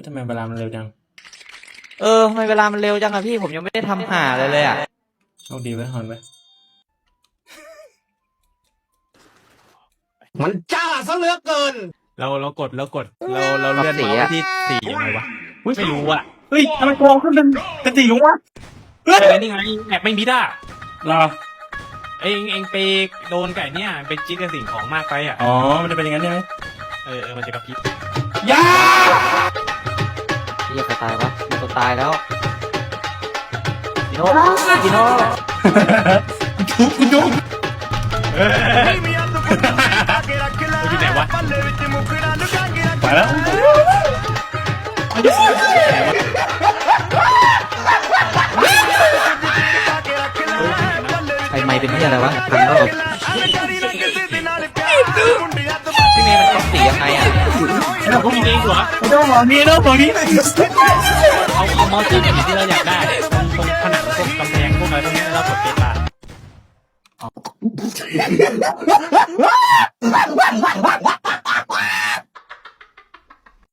ทำไมเวลามันเร็วจังทำไมเวลามันเร็วจังอะพี่ผมยังไม่ได้ทำห่าเลยอะโชคดีไว้ฮอนไว้มันจ้าซะเหลือเกินเรากดเราเลื่อนมาที่สี่ยังไงวะไม่รู้อ่ะเฮ้ยทำไมกองขึ้นเป็นสีลุงวะนี่ไงแอบไม่มิดอ่ะรอเองไปโดนไก่เนี่ยไปจิ๊กกับสิ่งของมากไปอ่ะอ๋อมันจะเป็นอย่างนั้นใช่ไหมมันจะกระพริบยาพี่จะตายวะมันตัวตายแล้วจิโน่กูจุกอยู่ไหนวะไปแล้วไฟไหม้เป็นที่อะไรวะพังแล้วพี่เมย์มันต้องสียังไงอะเราก็มีเองเหรอต้องบอกนี้ต้องบอกนี้เอามอสสีที่เราอยากได้ตรงผนังพวกกำแพงพวกอะไรพวกนี้เรากดเกตา